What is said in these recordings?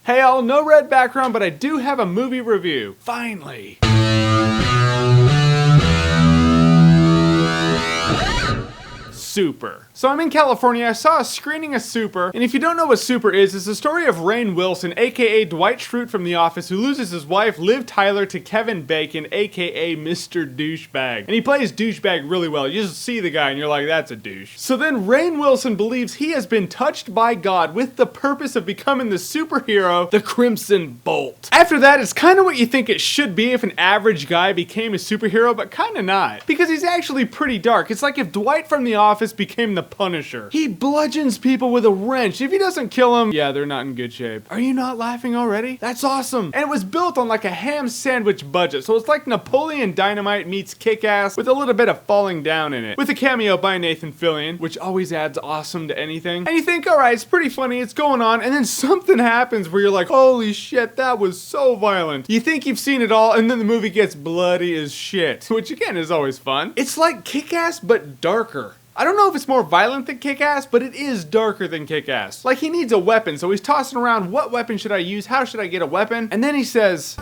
Hey all, no red background, but I do have a movie review. Finally. Super. So I'm in California, I saw a screening of Super, and if you don't know what Super is, it's the story of Rainn Wilson, aka Dwight Schrute from The Office, who loses his wife, Liv Tyler, to Kevin Bacon, aka Mr. Douchebag. And he plays douchebag really well. You just see the guy and you're like, that's a douche. So then Rainn Wilson believes he has been touched by God with the purpose of becoming the superhero, the Crimson Bolt. After that, it's kind of what you think it should be if an average guy became a superhero, but kind of not. Because he's actually pretty dark. It's like if Dwight from The Office became the Punisher. He bludgeons people with a wrench. If he doesn't kill them, yeah, they're not in good shape. Are you not laughing already? That's awesome. And it was built on like a ham sandwich budget, so it's like Napoleon Dynamite meets Kick-Ass with a little bit of falling down in it. With a cameo by Nathan Fillion, which always adds awesome to anything. And you think, alright, it's pretty funny, it's going on, and then something happens where you're like, holy shit, that was so violent. You think you've seen it all, and then the movie gets bloody as shit, which again is always fun. It's like Kick-Ass, but darker. I don't know if it's more violent than Kick-Ass, but it is darker than Kick-Ass. Like, he needs a weapon, so he's tossing around, what weapon should I use? How should I get a weapon? And then he says,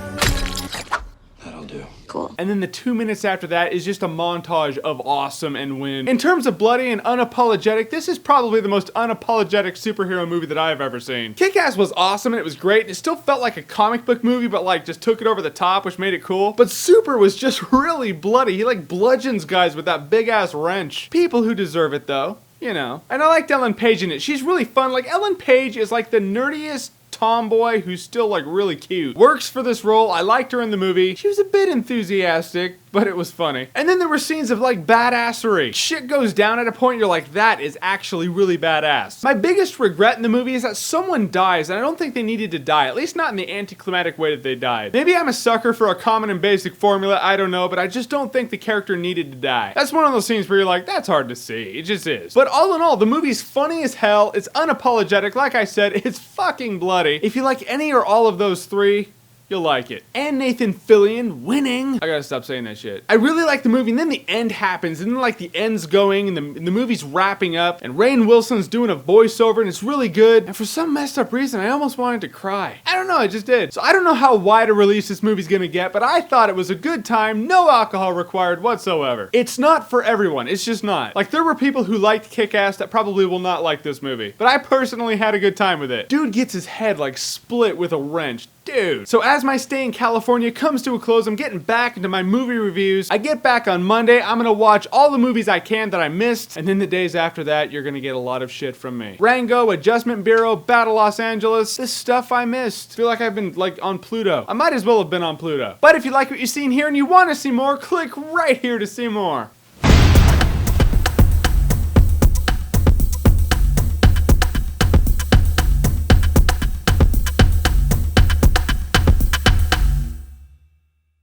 that'll do. Cool. And then the 2 minutes after that is just a montage of awesome and win. In terms of bloody and unapologetic, this is probably the most unapologetic superhero movie that I've ever seen. Kick-Ass was awesome and it was great. It still felt like a comic book movie, but like just took it over the top, which made it cool. But Super was just really bloody. He like bludgeons guys with that big ass wrench. People who deserve it though. You know. And I liked Ellen Page in it. She's really fun. Like, Ellen Page is like the nerdiest tomboy who's still like really cute. Works for this role. I liked her in the movie. She was a bit enthusiastic, but it was funny. And then there were scenes of like badassery. Shit goes down at a point you're like, that is actually really badass. My biggest regret in the movie is that someone dies, and I don't think they needed to die, at least not in the anticlimactic way that they died. Maybe I'm a sucker for a common and basic formula, I don't know, but I just don't think the character needed to die. That's one of those scenes where you're like, that's hard to see. It just is. But all in all, the movie's funny as hell, it's unapologetic, like I said, it's fucking bloody. If you like any or all of those three, you'll like it. And Nathan Fillion winning. I gotta stop saying that shit. I really like the movie, and then the end happens, and then like the end's going, and the movie's wrapping up, and Rainn Wilson's doing a voiceover, and it's really good. And for some messed up reason, I almost wanted to cry. I don't know, I just did. So I don't know how wide a release this movie's gonna get, but I thought it was a good time, no alcohol required whatsoever. It's not for everyone, it's just not. Like, there were people who liked Kick-Ass that probably will not like this movie, but I personally had a good time with it. Dude gets his head like split with a wrench. Dude. So as my stay in California comes to a close, I'm getting back into my movie reviews. I get back on Monday, I'm gonna watch all the movies I can that I missed, and then the days after that, you're gonna get a lot of shit from me. Rango, Adjustment Bureau, Battle Los Angeles, this stuff I missed. I feel like I've been like on Pluto. I might as well have been on Pluto. But if you like what you've seen here and you wanna see more, click right here to see more.